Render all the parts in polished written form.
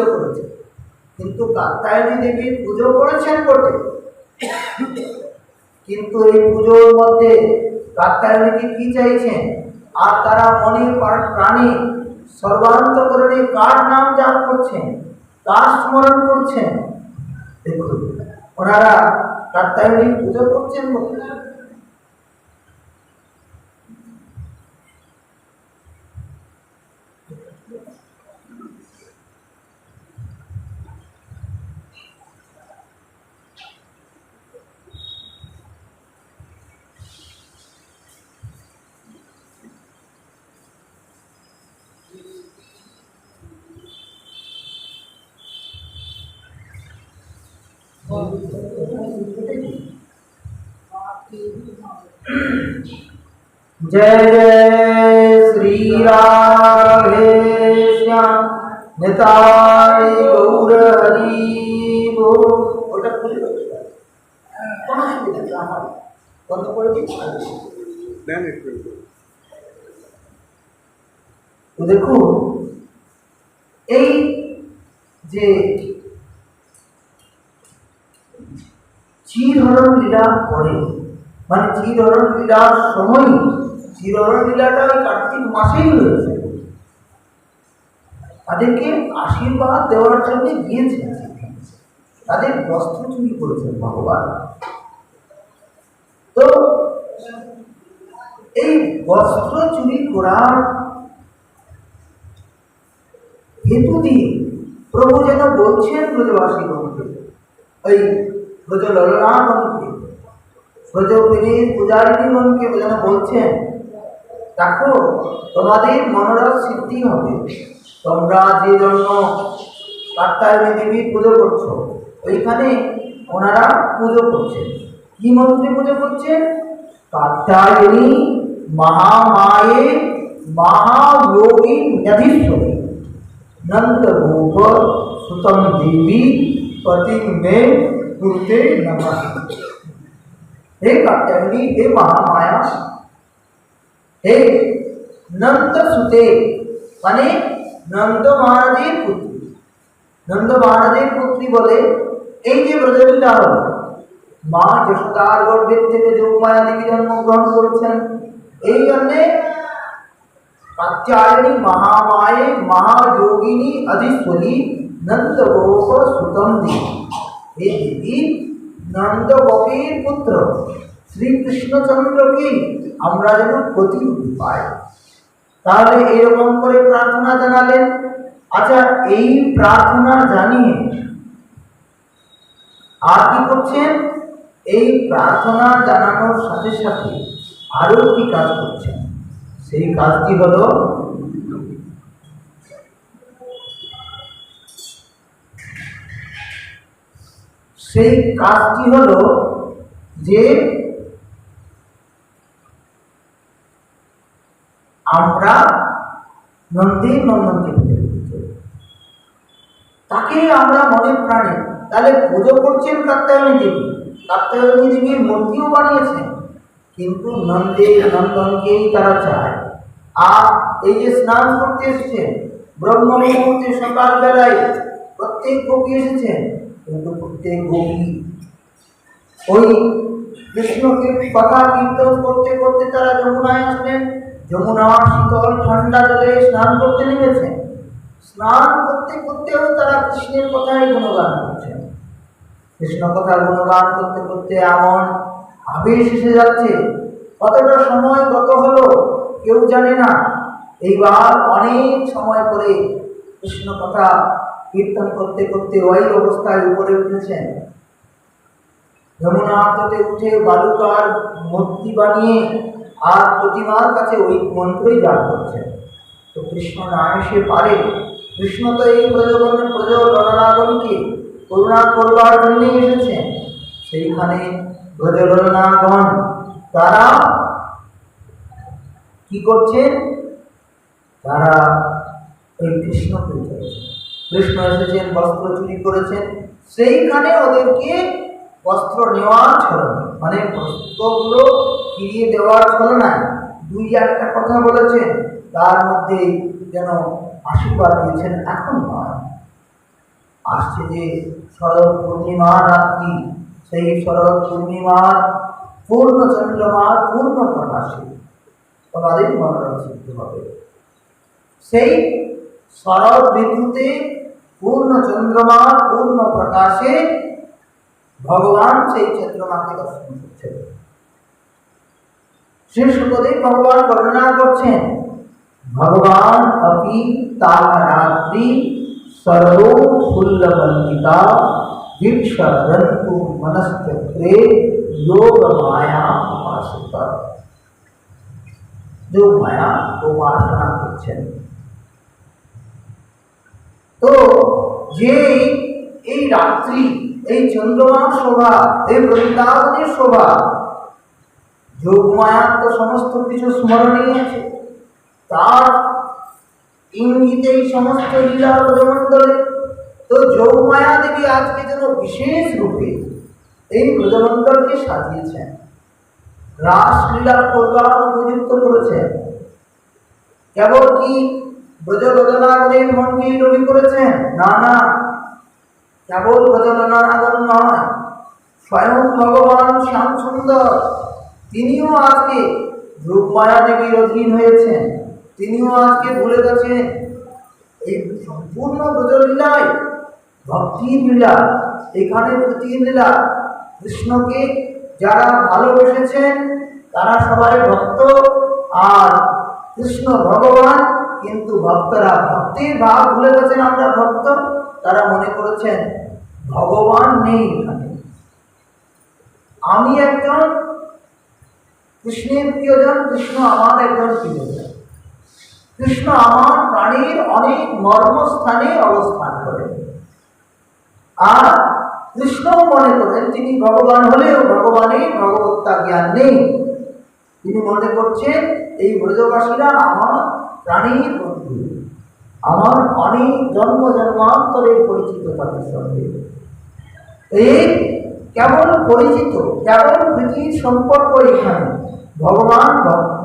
পুজো করেছেন, কিন্তু কাত্যায়নী দেবীর পুজো করেছেন বটে, কিন্তু এই পুজোর মধ্যে কাত্যায়নীকে কি চাইছেন? আর তারা মনে প্রাণে সর্বান্তকরণে কার নাম জাপ করছেন, কার স্মরণ করছেন? দেখুন, ওনারা কাত্যায়নীর পুজো করছেন বটে। जय जय श्री राधे श्याम निताय गौर हरि बोल। ওটা খুলে দেবে, কোনো অসুবিধা নেই, আমার বন্ধ করে দিচ্ছি। তো দেখুন, এই যে চিরহরণ লীলা করে, মানে চিরহরণ লীলার সময়, চিরহরণ লীলাটা ওই কার্তিক মাসেই হয়েছে, তাদেরকে আশীর্বাদ দেওয়ার জন্য গিয়েছেন, তাদের বস্ত্র চুরি করেছেন ভগবান। তো এই বস্ত্র চুরি করার হেতু দিয়ে প্রভু যেন বলছেন ব্রজবাসীগণকে, ওই ব্রজ ললনাগণকে, ব্রজপ্রেমীর পূজারিণীগণকে যেন বলছেন, দেখো তোমাদের মনোরথ সিদ্ধি হবে, তোমরা যে জন্য কাত্যায়নী দেবীর পুজো করছো, ওইখানে ওনারা পুজো করছেন। কি মন্ত্রে পুজো করছেন? কাত্যায়নী মহামায়ে महायोगी न्यधीश्वरी नंद गोप सुतम देवी पति में गुरुते नमः। हे कात्यायनी, हे महामाया, हे नंद सुते माने नंद महाराजेर पुत्री, नंद महाराजेर पुत्री बोले এই যে ব্রজলীলা হল, মা যশোদার গর্ভের থেকে যোগমায়া দেবী জন্মগ্রহণ করেছেন, এই জন্যে कात्यायनी महामाये महायोगिनी अधीश्वरी नंद गोप सुतम देवी। हे देवी नंद गोपीर पुत्र श्री कृष्णचंद्र की আমরা যেন প্রতিরূপ পাই। তাহলে এরকম করে প্রার্থনা জানালেন। আচ্ছা, এই প্রার্থনা জানিয়ে আর কি করছেন? এই প্রার্থনা জানানোর সাথে সাথে আরো কি কাজ করছেন? সেই কাজটি হলো যে আমরা নন্দী নন্দনকে তাকে আমরা মনে প্রাণে, তাহলে পুজো করছেন কাত্যায়নী দেবী, কাত্যায়নী দেবীর মূর্তিও বানিয়েছেন, কিন্তু নন্দনকেই তারা চায়। আর এই যে স্নান করতে এসেছেন ব্রহ্ম মুহূর্তে সকালবেলায় প্রত্যেক গোপী এসেছেন, কিন্তু প্রত্যেক গোপী ওই কৃষ্ণকে কথা কীর্তন করতে করতে তারা যমুনায় আসলেন, যমুনার শীতল ঠান্ডা জলে স্নান করতে নেমেছেন। স্নান করতে করতেও তারা কৃষ্ণের কথাই গুণগান করছেন। কৃষ্ণ কথা গুণগান করতে করতে এমন আবেশ এসে যাচ্ছে, কতটা সময় গত হলো কেউ জানে না। এইবার অনেক সময় পরে কৃষ্ণ কথা কীর্তন করতে করতে ওই অবস্থায় উপরে উঠেছেন, যমুনার তটে উঠে বালুকার মূর্তি বানিয়ে আর প্রতিমার কাছে ওই মন্ত্রই জাপ করছেন। তো কৃষ্ণ না এসে পারে? কৃষ্ণ তো এই ব্রজললনাগণকে করুণা করবার জন্যই এসেছেন। সেইখানে ব্রজললনাগণ তারা কি করছেন? তারা ওই কৃষ্ণকে চাইছেন। কৃষ্ণ এসেছেন, বস্ত্র চুরি করেছেন, সেইখানে ওদেরকে বস্ত্র নেওয়ার ছলনা, মানে বস্ত্রগুলো ফিরিয়ে দেওয়ার ছলনায় দুই একটা কথা বলেছেন, তার মধ্যে যেন আশীর্বাদ দিয়েছেন, এখন নয়, আসছে যে শরৎ পূর্ণিমার রাত্রি, সেই শরৎ পূর্ণিমার পূর্ণ চন্দ্রমার পূর্ণ প্রকাশে তোমাদের মনোরম সিদ্ধ হবে। সেই শরৎ ঋতুতে পূর্ণ চন্দ্রমার পূর্ণ প্রকাশে ভগবান সেই চন্দ্রমাকে দর্শন করছেন। শ্রী শুকদেব ভগবান বর্ণনা করছেন, ভগবান অপি তাহা রাত্রি সর্বো ফুল্লবন্তিকা দীক্ষরন্তু মনশ্চক্রে योग माया उपासित। যোগ মায়া উপাসনা করছেন। তো যে এই রাত্রি, এই চন্দ্রমার শোভা, এই বৃন্দাবনের শোভা, যোগ মায়া তো সমস্ত কিছু স্মরণীয় আছে, তার ইঙ্গিতেই সমস্ত লীলা ব্রজমণ্ডলে। তো যোগ মায়া দেবী আজকে যেন বিশেষ রূপে এই ব্রজমণ্ডলকে সাজিয়েছেন, রাসলীলা করবার উপযুক্ত করেছেন। কেবল কি ব্রজবদনাগরের মনকে রবি করেছেন? না না, কেবল ব্রজবদনাগর নয়, স্বয়ং ভগবান শ্যাম সুন্দর তিনিও আজকে যোগমায়া দেবীর অধীন হয়েছেন। তিনিও আজকে ভুলে গেছেন এই সম্পূর্ণ ব্রজলীলায় ভক্তির লীলা, এখানে প্রীতির লীলা। কৃষ্ণকে যারা ভালোবেসেছেন তারা সবাই ভক্ত, আর কৃষ্ণ ভগবান। কিন্তু ভক্তরা ভক্তির ভাব ভুলে গেছেন, আমরা ভক্ত। তারা মনে করেছেন ভগবান নেই এখানে, আমি একজন কৃষ্ণের প্রিয়জন, কৃষ্ণ আমার একজন প্রিয়জন, কৃষ্ণ আমার প্রাণীর অনেক মর্মস্থানে অবস্থান করেন। আর কৃষ্ণ মনে করেন তিনি ভগবান হলেও ভগবানের ভগবত্তা জ্ঞান নেই। তিনি মনে করছেন এই ব্রজবাসীরা আমার প্রাণীর বন্ধু, আমার অনেক জন্ম জন্মান্তরের পরিচিত তাদের সঙ্গে। এই কেবল পরিচিত, কেবল প্রীতির সম্পর্ক এখানে,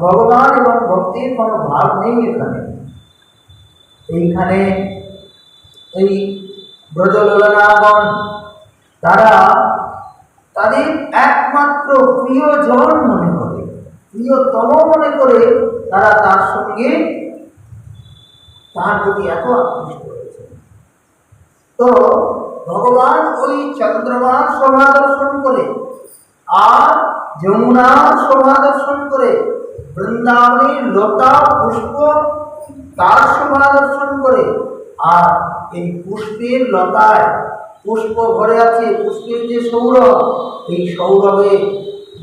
ভগবান এবং ভক্তির কোনো ভাব নেই এখানে। এইখানে এই ব্রজললনাগণ তারা তাদের একমাত্র প্রিয়জন মনে করে, প্রিয়তম মনে করে তারা তার সঙ্গে তার প্রতি এত আকৃষ্ট হয়েছে। তো ভগবান ওই চন্দ্রমার শোভা দর্শন করে আর যমুনার শোভা দর্শন করে, বৃন্দাবনের লতা পুষ্প তার শোভা দর্শন করে, আর এই পুষ্পের লতায় পুষ্প ভরে আছে, পুষ্পের যে সৌরভ, এই সৌরভে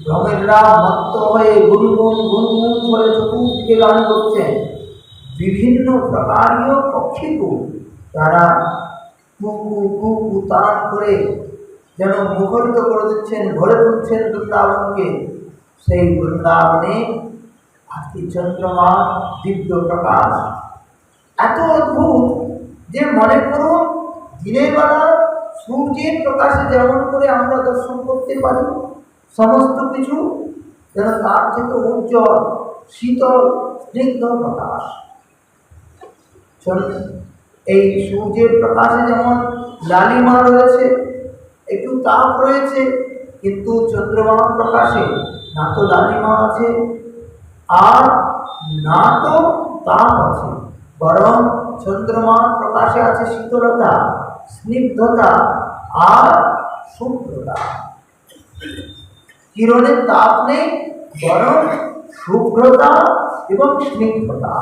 ভ্রমেররা মত্ত হয়ে গুনগুন গুনগুন করে চতুর্দিকে গান করছেন। বিভিন্ন প্রকারীয় পক্ষীকুল তারা কুকু কুকু তান করে যেন মুখরিত করে দিচ্ছেন, ভরে তুলছেন বৃন্দাবনকে। সেই বৃন্দাবনে আজকে চন্দ্রমা দিব্য প্রকাশ এত অদ্ভুত যে মনে করুন দিনের বেলা সূর্যের প্রকাশে যেমন করে আমরা দর্শন করতে পারি সমস্ত কিছু, যেন তার থেকে উজ্জ্বল শীতল স্নিগ্ধ প্রকাশ। এই সূর্যের প্রকাশে যেমন লালিমা রয়েছে, একটু তাপ রয়েছে, কিন্তু চন্দ্রমার প্রকাশে না তো লালিমা আছে আর না তো তাপ আছে, বরং চন্দ্রমার প্রকাশে আছে শীতলতা, স্নিগ্ধতা আর শুভ্রতা। কিরণের তাপ নেই, বরং শুভ্রতা এবং স্নিগ্ধতা।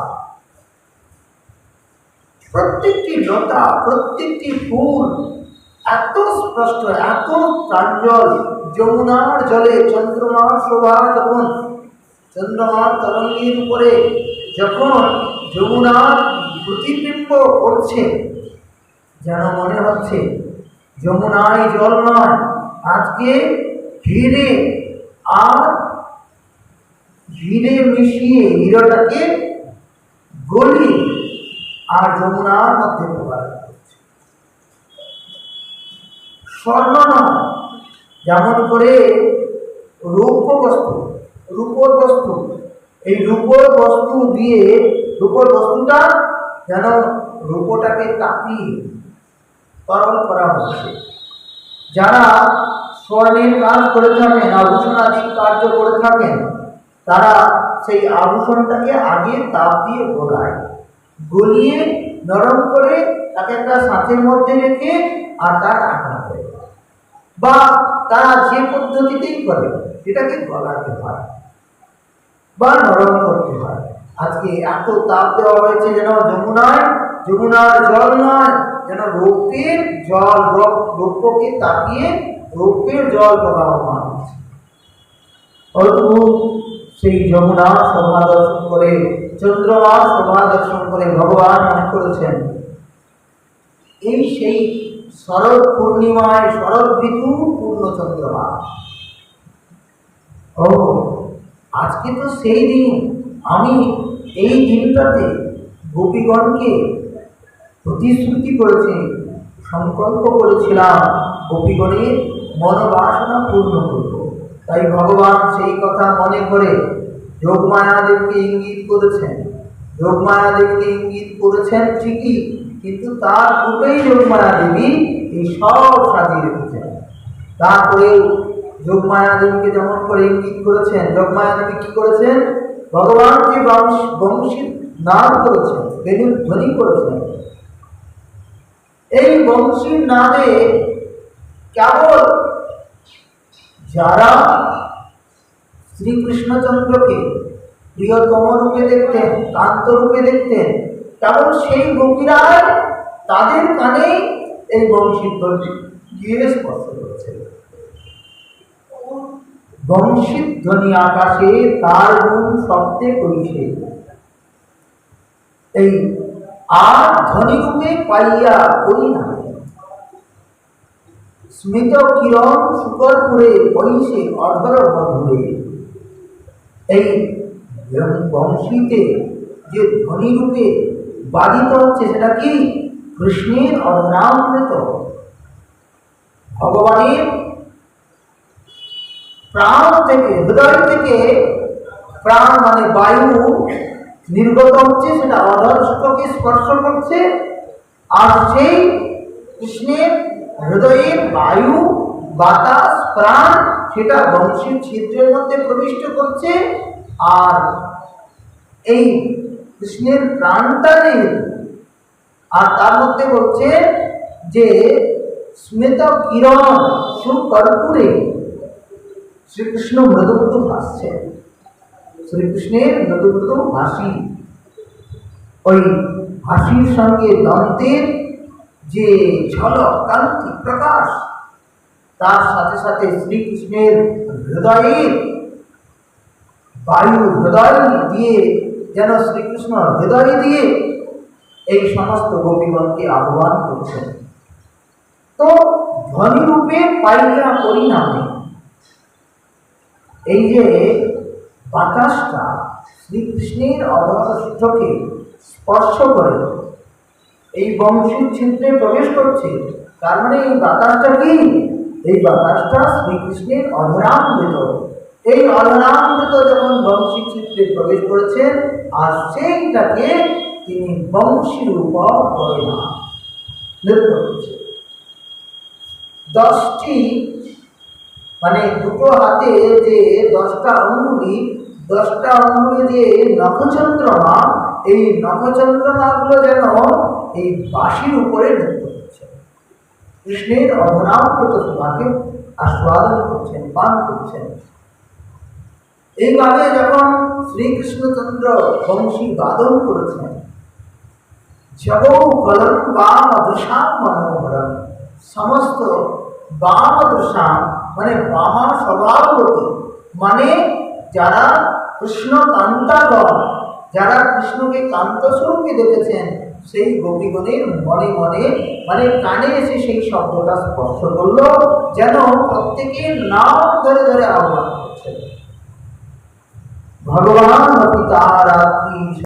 প্রত্যেকটি লতা, প্রত্যেকটি ফুল এত স্পষ্ট, এত প্রাঞ্জল। যমুনার জলে চন্দ্রমার শোভা যখন চন্দ্রমার তরঙ্গের উপরে যখন যমুনার প্রতিবিম্ব করছে, যেন মনে হচ্ছে যমুনায় জল নয়, আজকে হিরে আর হিরে মিশিয়ে হিরোটাকে গলিয়ে আর যমুনার মধ্যে প্রবাহিত করছে। স্বর্ণ নয়, যেমন করে রূপ বস্তু, রূপর বস্তু, এই রূপর বস্তু দিয়ে রূপর বস্তুটা যেন রূপটাকে তাপিয়ে তরল করা হচ্ছে। যারা স্বর্ণের কাজ করে থাকেন, আভূষণাদি কার্য করে থাকেন, তারা সেই আভূষণটাকে আগে তাপ দিয়ে গলায়, গলিয়ে নরম করে তাকে একটা সাঁচের মধ্যে রেখে আর তার আটা করে, বা তারা যে পদ্ধতিতেই করে এটাকে গলাতে হয় বা নরম করতে হয়। আজকে এত তাপ দেওয়া হয়েছে যেন যমুনার জল নয়, যেন রৌপ্যের জল, রৌপ্যকে তাপিয়ে রৌপ্যের জল প্রবাহমান হচ্ছে। অদ্ভুত সেই যমুনার শোভা দর্শন করে, চন্দ্রমার শোভা দর্শন করে ভগবান মনে করেছেন এই সেই শরৎ পূর্ণিমায়, শরৎ ঋতু পূর্ণ চন্দ্রমা। ও আজকে তো সেই দিন, আমি এই দিনটাতে গোপীগণকে প্রতিশ্রুতি করেছি, সংকল্প করেছিলাম গোপীগণের মনোবাসনা পূর্ণ করব। তাই ভগবান সেই কথা মনে করে যোগমায়াদেবকে ইঙ্গিত করেছেন। যোগমায়াদেবীকে ইঙ্গিত করেছেন ঠিকই, কিন্তু তার পূর্বেই যোগমায়াদেবী এই সব সাজিয়ে রেখেছেন। তারপরেও যোগমায়াদেবীকে যেমন করে ইঙ্গিত করেছেন, যোগমায়াদেবী কি করেছেন? ভগবান যে বংশী নাদ করেছেন, বেদুর ধ্বনি করেছেন, এই বংশীর নাদে কেবল যারা শ্রীকৃষ্ণচন্দ্রকে প্রিয়তম রূপে দেখতেন, কান্ত রূপে দেখতেন, কেবল সেই গোপীরাই তাদের কানেই এই বংশীর ধ্বনি গিয়ে স্পর্শ করেছে। বংশীর ধ্বনি আকাশে তার গুণ শব্দে করিছে, এই আর ধ্বনি রূপে পাইয়া করি না। স্মিত কিরণ শুকরপুরে বইছে অধর মধুরে। এই বংশীতে যে ধ্বনি রূপে বাজিত হচ্ছে সেটা কি? কৃষ্ণের অধরামৃত, ভগবানের প্রাণ থেকে, হৃদয় থেকে প্রাণ মানে বায়ু নির্গত হচ্ছে, সেটা অধরকে স্পর্শ করছে, আর সেই কৃষ্ণের হৃদয়ের বায়ু, বাতাস, প্রাণ সেটা বংশীর ছিদ্রের মধ্যে প্রবিষ্ট করছে। আর এই কৃষ্ণের প্রাণটা নেই, আর তার মধ্যে বলছে যে স্মিত কিরণ সুকর্পূরে শ্রীকৃষ্ণ মৃদু ভাসছে। শ্রীকৃষ্ণের মৃদু হাসি, ওই হাসির সঙ্গে দন্তের যে ঝলক, কান্তি, প্রকাশ, তার সাথে সাথে শ্রীকৃষ্ণের হৃদয়ের বায়ু, হৃদয় দিয়ে যেন শ্রীকৃষ্ণ হৃদয় দিয়ে এই সমস্ত গোপীগণকে আহ্বান করছেন। তো ধ্বনি রূপে পাইয়া পরিণামে এই যে বাতাসটা শ্রীকৃষ্ণের অধরকে স্পর্শ করে এই বংশীর ছিদ্রে প্রবেশ করছে, তার মানে এই বাতাসটা কি? এই বাতাসটা শ্রীকৃষ্ণের অধরামৃত। এই অধরামৃত যখন বংশীর ছিদ্রে প্রবেশ করেছেন, আর সেইটাকে তিনি বংশীর উপর পরিণাম নৃত্য করছে। 10টি মানে দুটো হাতে যে 10টা অঙ্গুলি, 10টা অঙ্গুলি যে নখচন্দ্রমা, এই নখচন্দ্রমাগুলো যেন এই বাঁশির উপরে নৃত্য করছে, কৃষ্ণের অধরামৃত শোভাকে আস্বাদন করছেন, পান করছেন। এইভাবে যখন শ্রীকৃষ্ণচন্দ্র বংশী বাদন করেছেন, জগৌ কলম বাম দৃশাম মনোহরম, সমস্ত বাম দৃশাম মানে বামা স্বভাববতী, মানে যারা কৃষ্ণ কান্তাগণ, যারা কৃষ্ণকে কান্তস্বরূপে দেখেছেন, সেই গোপীগণের মনে মনে মানে কানে এসে সেই শব্দটা স্পর্শ করলো, যেন প্রত্যেকের নাম ধরে ধরে আহ্বান করছে, ভগবান পিতারা